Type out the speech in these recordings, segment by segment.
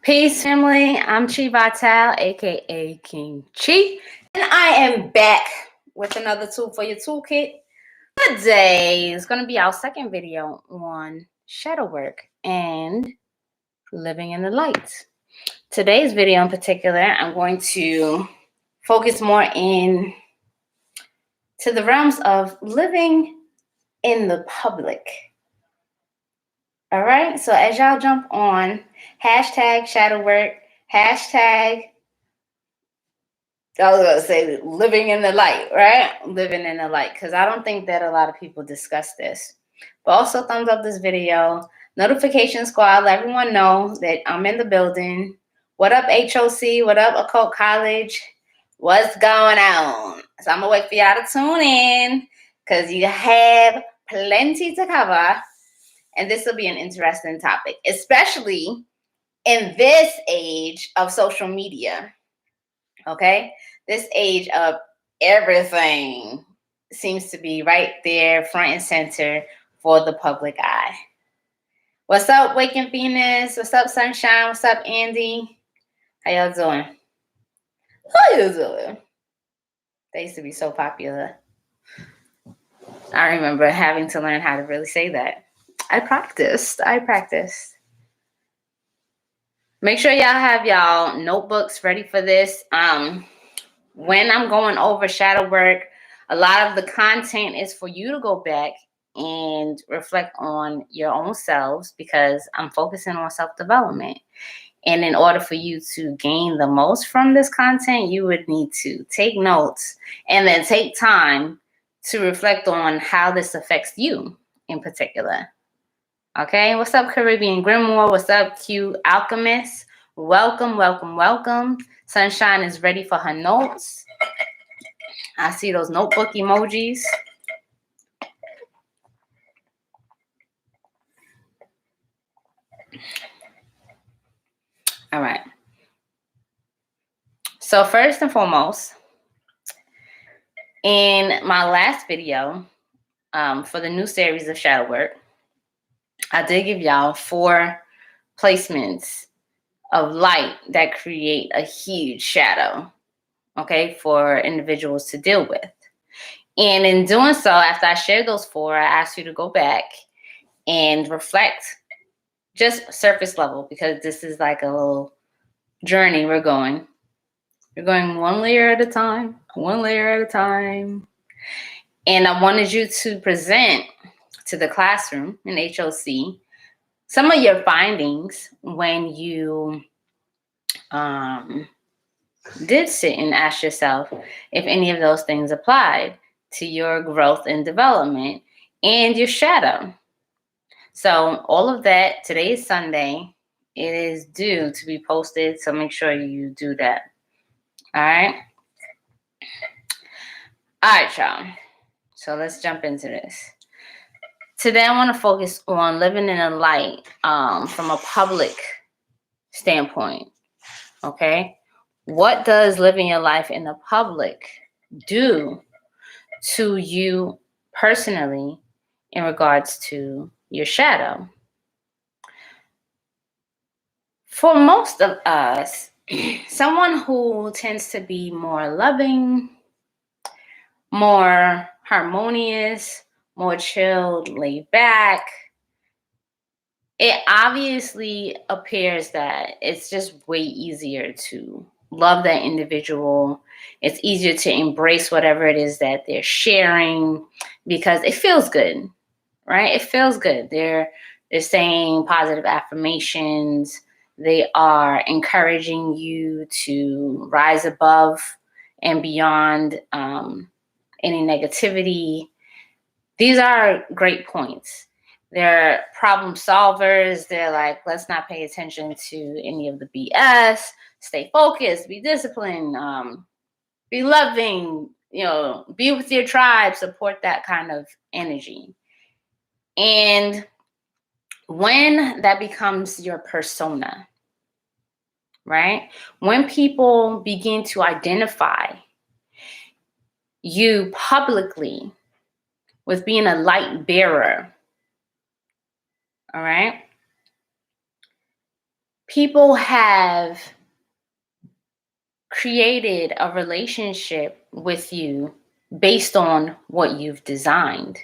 Peace, family. I'm Chi Vital, aka King Chi, and I am back with another tool for your toolkit. Today is going to be our second video on shadow work and living in the light. Today's video in particular, I'm going to focus more in to the realms of living in the public. All right, so as y'all jump on, hashtag shadow work, hashtag I was going to say living in the light, right? Living in the light, because I don't think that a lot of people discuss this. But also thumbs up this video. Notification squad, let everyone know that I'm in the building. What up, HOC? What up, Occult College? What's going on? So I'm going to wait for y'all to tune in because you have plenty to cover. And this will be an interesting topic, especially in this age of social media. Okay? This age of everything seems to be right there, front and center for the public eye. What's up, Waking Venus? What's up, Sunshine? What's up, Andy? How y'all doing? How you doing? They used to be so popular. I remember having to learn how to really say that. I practiced. Make sure y'all have y'all notebooks ready for this. When I'm going over shadow work, a lot of the content is for you to go back and reflect on your own selves because I'm focusing on self-development. And in order for you to gain the most from this content, you would need to take notes and then take time to reflect on how this affects you in particular. Okay, what's up, Caribbean Grimoire? What's up, Q Alchemist? Welcome. Sunshine is ready for her notes. I see those notebook emojis. All right. So first and foremost, in my last video for the new series of shadow work, I did give y'all 4 placements of light that create a huge shadow, okay, for individuals to deal with. And in doing so, after I shared those 4, I asked you to go back and reflect just surface level, because this is like a little journey we're going. You're going one layer at a time. And I wanted you to present to the classroom in HOC some of your findings when you did sit and ask yourself if any of those things applied to your growth and development and your shadow. So all of that, today is Sunday. It is due to be posted, so make sure you do that. All right, y'all. So let's jump into this. Today, I want to focus on living in the light from a public standpoint. Okay, what does living your life in the public do to you personally in regards to your shadow? For most of us, someone who tends to be more loving, more harmonious, more chilled, laid back, it obviously appears that it's just way easier to love that individual. It's easier to embrace whatever it is that they're sharing because it feels good, right? It feels good. They're saying positive affirmations. They are encouraging you to rise above and beyond any negativity. These are great points. They're problem solvers. They're like, let's not pay attention to any of the BS. Stay focused, be disciplined, be loving, be with your tribe, support that kind of energy. And when that becomes your persona, right? When people begin to identify you publicly with being a light bearer, all right? people have created a relationship with you based on what you've designed.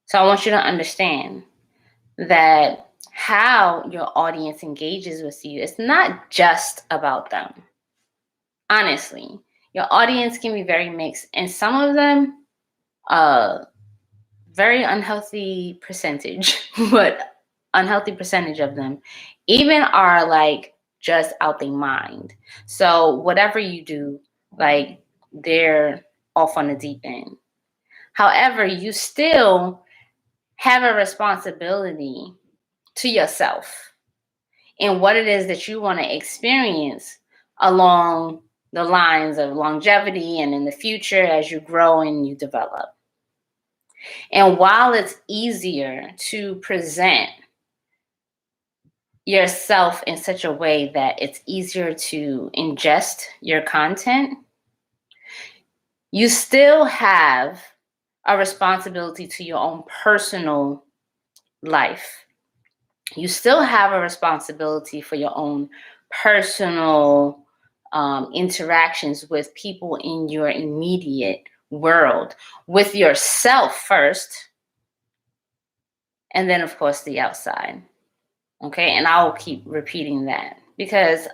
So I want you to understand that how your audience engages with you, it's not just about them. Honestly, your audience can be very mixed, and some of them, very unhealthy percentage, but unhealthy percentage of them even are like just out their mind. So whatever you do, like, they're off on the deep end. However, you still have a responsibility to yourself and what it is that you want to experience along the lines of longevity and in the future as you grow and you develop. And while it's easier to present yourself in such a way that it's easier to ingest your content, you still have a responsibility to your own personal life. You still have a responsibility for your own personal interactions with people in your immediate world, with yourself first, and then, of course, the outside. Okay, and I'll keep repeating that because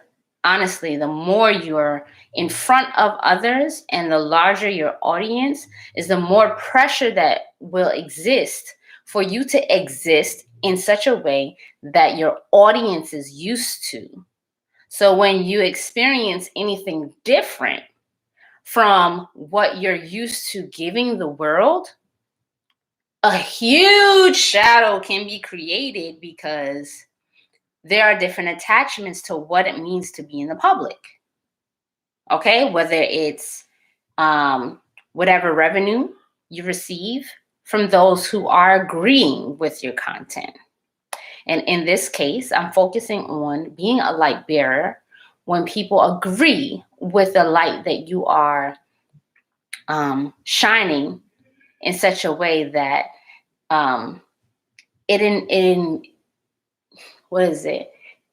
honestly, the more you're in front of others and the larger your audience is, the more pressure that will exist for you to exist in such a way that your audience is used to. So when you experience anything different from what you're used to giving the world, a huge shadow can be created because there are different attachments to what it means to be in the public. Okay, whether it's whatever revenue you receive from those who are agreeing with your content. And in this case, I'm focusing on being a light bearer when people agree with the light that you are shining in such a way that it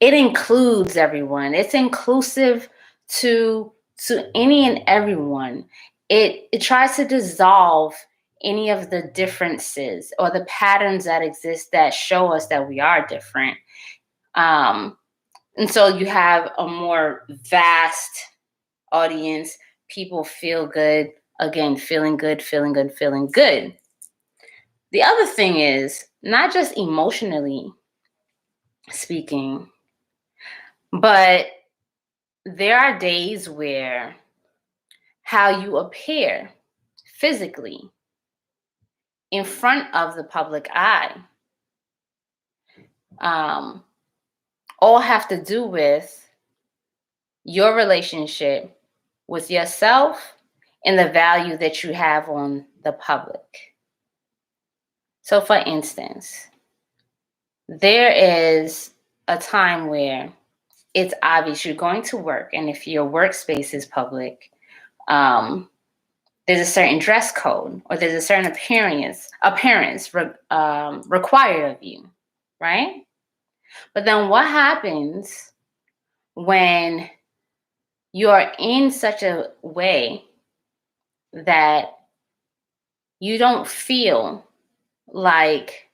includes everyone. It's inclusive to any and everyone. It tries to dissolve any of the differences or the patterns that exist that show us that we are different. And so you have a more vast audience. People feel good. Again, feeling good, feeling good, feeling good. The other thing is not just emotionally speaking, but there are days where how you appear physically in front of the public eye all have to do with your relationship with yourself and the value that you have on the public. So for instance, there is a time where it's obvious you're going to work, and if your workspace is public, there's a certain dress code or there's a certain appearance required of you, right? But then what happens when you're in such a way that you don't feel like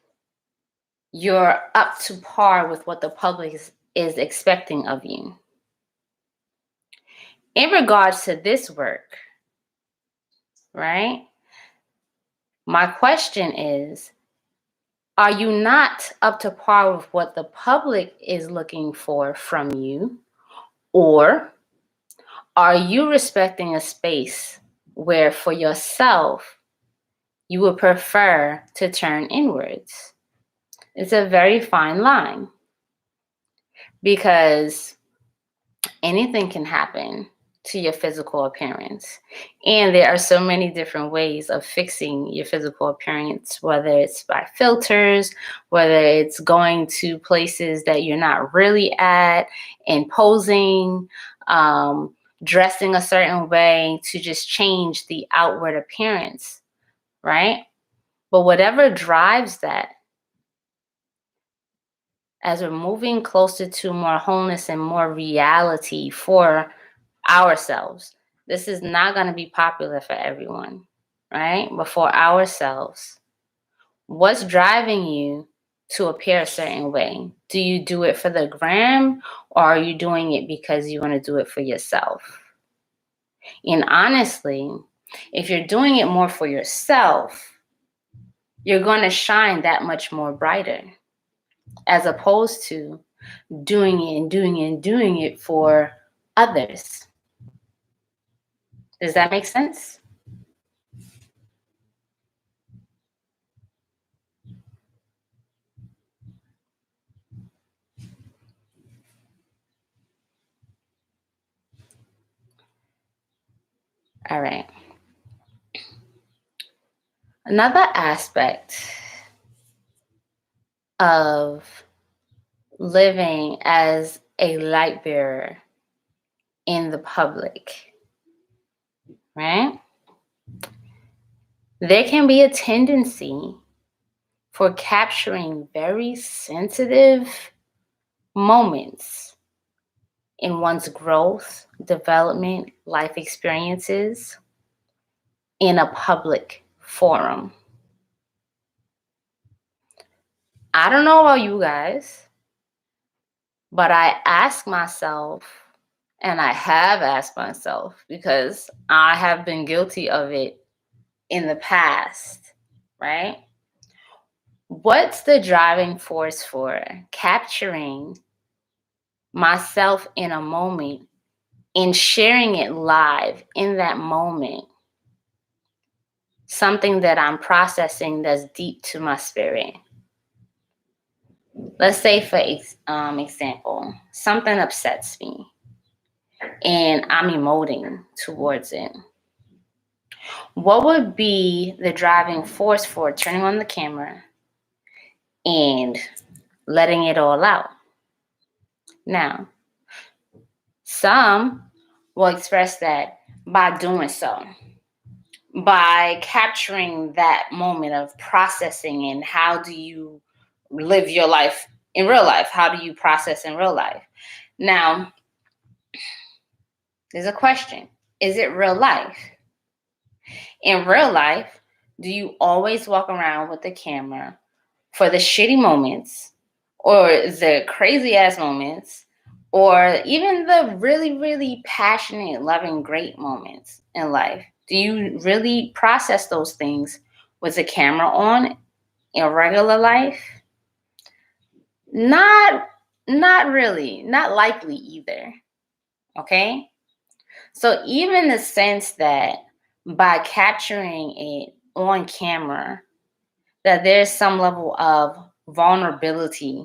you're up to par with what the public is expecting of you? In regards to this work, right? My question is, are you not up to par with what the public is looking for from you? Or are you respecting a space where for yourself, you would prefer to turn inwards? It's a very fine line because anything can happen to your physical appearance. And there are so many different ways of fixing your physical appearance, whether it's by filters, whether it's going to places that you're not really at and posing, dressing a certain way to just change the outward appearance, right? But whatever drives that, as we're moving closer to more wholeness and more reality for ourselves. This is not going to be popular for everyone, right? But for ourselves, what's driving you to appear a certain way? Do you do it for the gram, or are you doing it because you want to do it for yourself? And honestly, if you're doing it more for yourself, you're going to shine that much more brighter, as opposed to doing it and doing it and doing it for others. Does that make sense? All right. Another aspect of living as a light bearer in the public, right? There can be a tendency for capturing very sensitive moments in one's growth, development, life experiences in a public forum. I don't know about you guys, but I ask myself, and I have asked myself because I have been guilty of it in the past, right? What's the driving force for capturing myself in a moment and sharing it live in that moment? Something that I'm processing that's deep to my spirit. Let's say, for example, something upsets me and I'm emoting towards it. What would be the driving force for turning on the camera and letting it all out? Now, some will express that by doing so, by capturing that moment of processing and how do you live your life in real life? How do you process in real life? Now, there's a question. Is it real life? In real life, do you always walk around with the camera for the shitty moments or the crazy ass moments or even the really, really passionate, loving, great moments in life? Do you really process those things with the camera on in regular life? Not really, not likely either. Okay? So even the sense that by capturing it on camera, that there's some level of vulnerability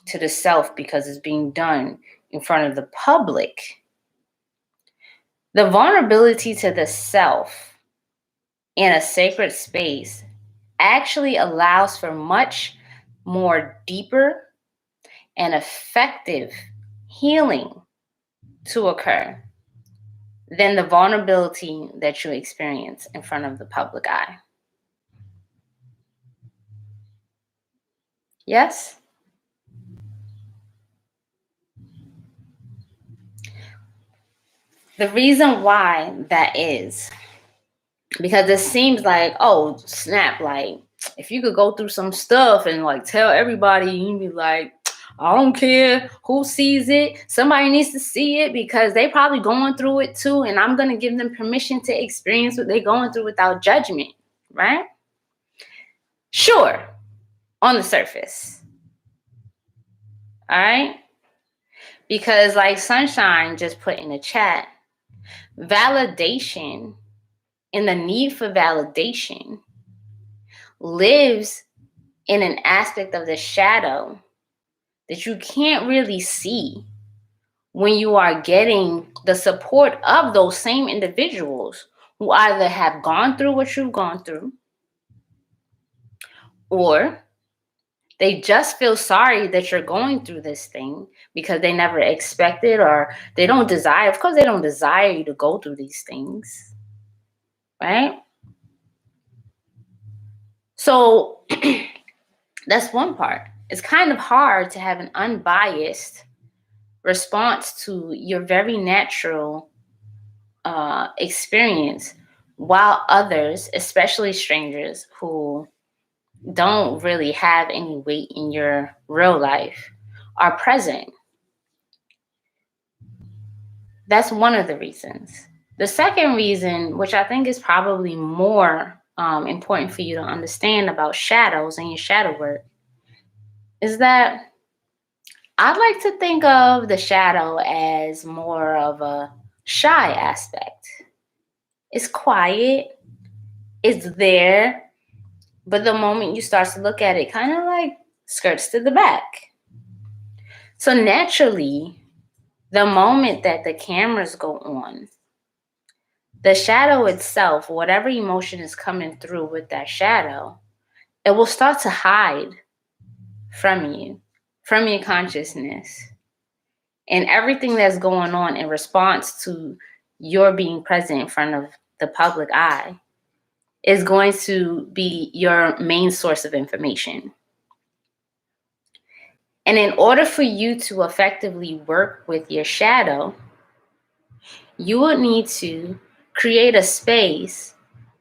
to the self because it's being done in front of the public. The vulnerability to the self in a sacred space actually allows for much more deeper and effective healing to occur than the vulnerability that you experience in front of the public eye. Yes? The reason why that is because it seems like, oh, snap, like if you could go through some stuff and like tell everybody, you'd be like, I don't care who sees it. Somebody needs to see it because they probably going through it too. And I'm going to give them permission to experience what they're going through without judgment, right? Sure, on the surface. All right? Because like Sunshine just put in the chat, validation and the need for validation lives in an aspect of the shadow that you can't really see when you are getting the support of those same individuals who either have gone through what you've gone through or they just feel sorry that you're going through this thing because they never expected or they don't desire. Of course, they don't desire you to go through these things, right? So that's one part. it's kind of hard to have an unbiased response to your very natural experience while others, especially strangers who don't really have any weight in your real life, are present. That's one of the reasons. The second reason, which I think is probably more important for you to understand about shadows and your shadow work, is that I'd like to think of the shadow as more of a shy aspect. It's quiet, it's there, but the moment you start to look at it, kind of like skirts to the back. So naturally, the moment that the cameras go on, the shadow itself, whatever emotion is coming through with that shadow, it will start to hide from you, from your consciousness. And everything that's going on in response to your being present in front of the public eye is going to be your main source of information. And in order for you to effectively work with your shadow, you would need to create a space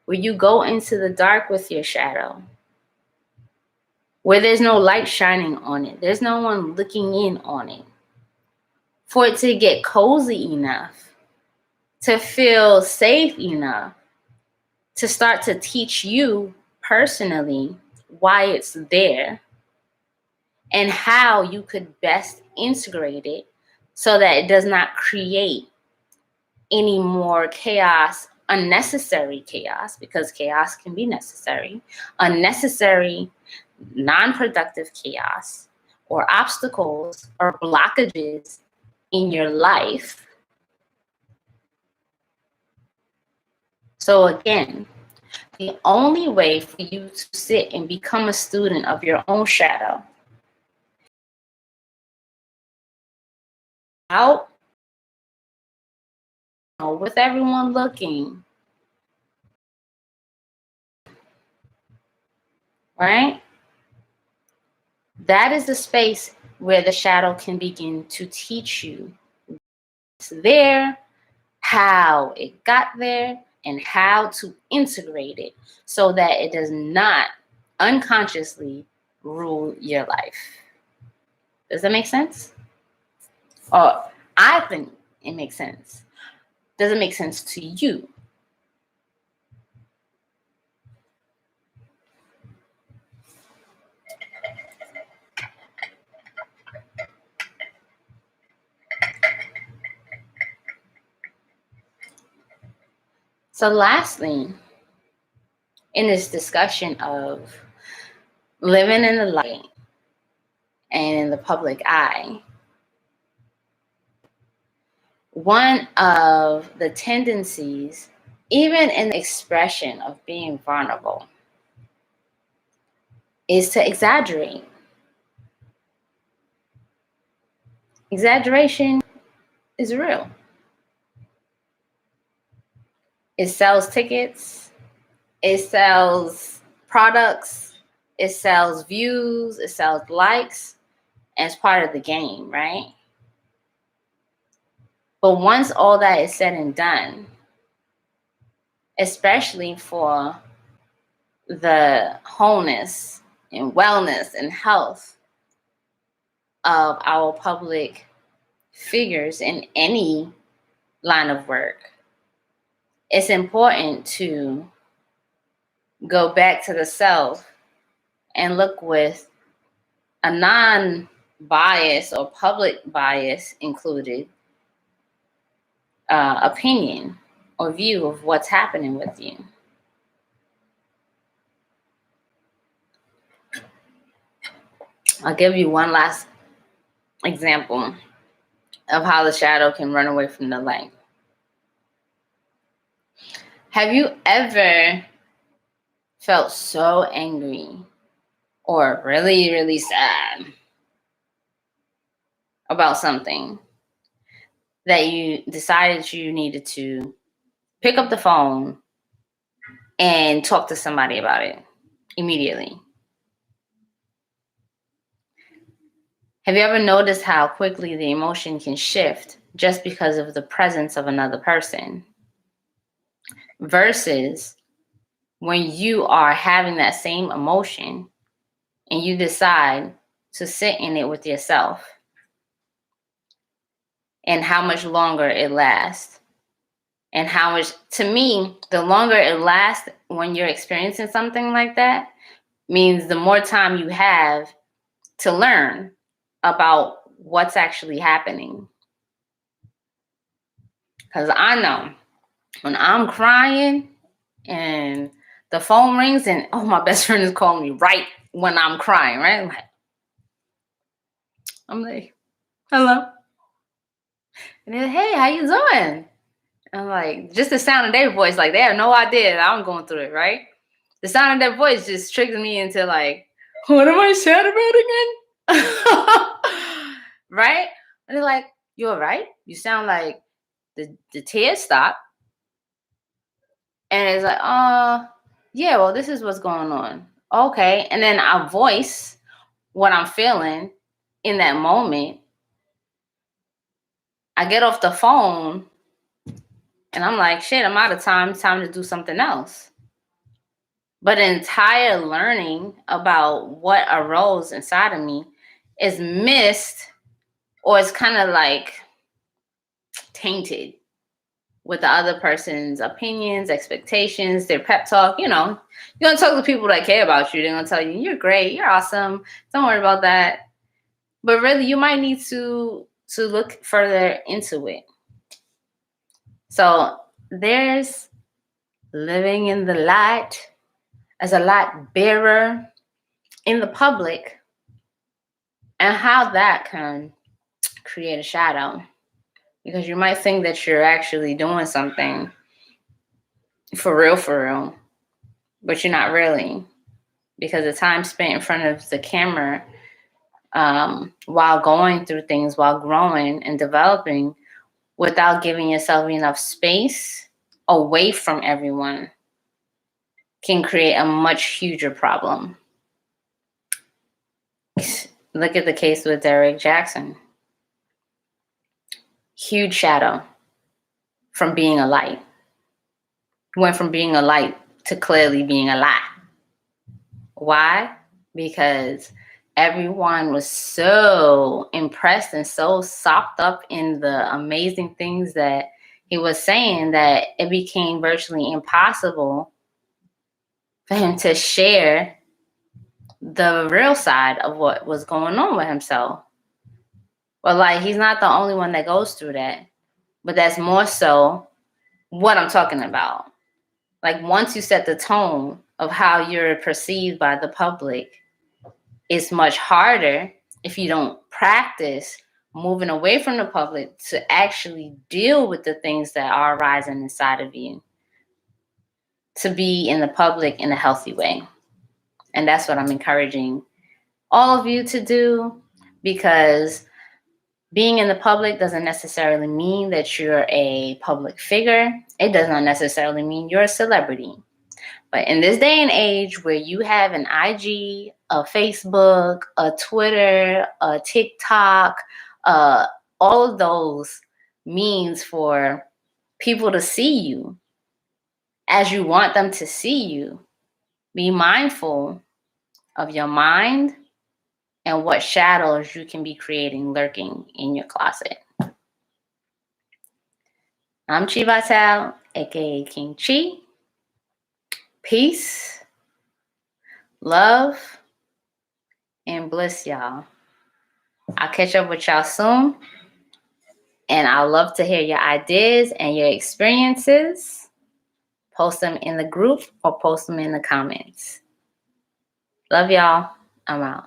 where you go into the dark with your shadow, where there's no light shining on it, there's no one looking in on it, for it to get cozy enough, to feel safe enough, to start to teach you personally why it's there and how you could best integrate it so that it does not create any more chaos, unnecessary chaos, because chaos can be necessary, unnecessary, non-productive chaos, or obstacles or blockages in your life. So again, the only way for you to sit and become a student of your own shadow out with everyone looking, right? That is the space where the shadow can begin to teach you it's there, how it got there, and how to integrate it so that it does not unconsciously rule your life. Does that make sense? Or I think it makes sense. Does it make sense to you? So lastly, in this discussion of living in the light and in the public eye, one of the tendencies, even in the expression of being vulnerable, is to exaggerate. Exaggeration is real. It sells tickets, it sells products, it sells views, it sells likes, and it's part of the game, right? But once all that is said and done, especially for the wholeness and wellness and health of our public figures in any line of work, it's important to go back to the self and look with a non-bias or public bias included opinion or view of what's happening with you. I'll give you one last example of how the shadow can run away from the light. Have you ever felt so angry or really, really sad about something that you decided you needed to pick up the phone and talk to somebody about it immediately? Have you ever noticed how quickly the emotion can shift just because of the presence of another person? Versus when you are having that same emotion and you decide to sit in it with yourself, and how much longer it lasts. And how much, to me, the longer it lasts when you're experiencing something like that means the more time you have to learn about what's actually happening. Because I know when I'm crying and the phone rings and, oh, my best friend is calling me right when I'm crying, right? I'm like, hello. And then, hey, how you doing? I'm like, just the sound of their voice, like they have no idea that I'm going through it, right? The sound of their voice just triggers me into like, what am I sad about again? Right? And they're like, you all right? You sound like the tears stop. And it's like, yeah, well, this is what's going on. Okay. And then I voice what I'm feeling in that moment. I get off the phone and I'm like, shit, I'm out of time. It's time to do something else. But entire learning about what arose inside of me is missed, or it's kind of like tainted with the other person's opinions, expectations, their pep talk. You know, you're going to talk to people that care about you. They're going to tell you, you're great, you're awesome, don't worry about that. But really, you might need to look further into it. So there's living in the light as a light bearer in the public, and how that can create a shadow. Because you might think that you're actually doing something for real, but you're not really. Because the time spent in front of the camera, while going through things, while growing and developing, without giving yourself enough space away from everyone, can create a much huger problem. Look at the case with Derrick Jackson. Huge shadow from being a light. Went from being a light to clearly being a lie. Why? Because everyone was so impressed and so sopped up in the amazing things that he was saying that it became virtually impossible for him to share the real side of what was going on with himself. Well, like, he's not the only one that goes through that, but that's more so what I'm talking about. Like, once you set the tone of how you're perceived by the public, it's much harder if you don't practice moving away from the public to actually deal with the things that are arising inside of you, to be in the public in a healthy way. And that's what I'm encouraging all of you to do, because being in the public doesn't necessarily mean that you're a public figure. It does not necessarily mean you're a celebrity. But in this day and age where you have an IG, a Facebook, a Twitter, a TikTok, all of those means for people to see you as you want them to see you, be mindful of your mind and what shadows you can be creating lurking in your closet. I'm Chi Vital, aka King Chi. Peace, love, and bliss, y'all. I'll catch up with y'all soon. And I'd love to hear your ideas and your experiences. Post them in the group or post them in the comments. Love y'all. I'm out.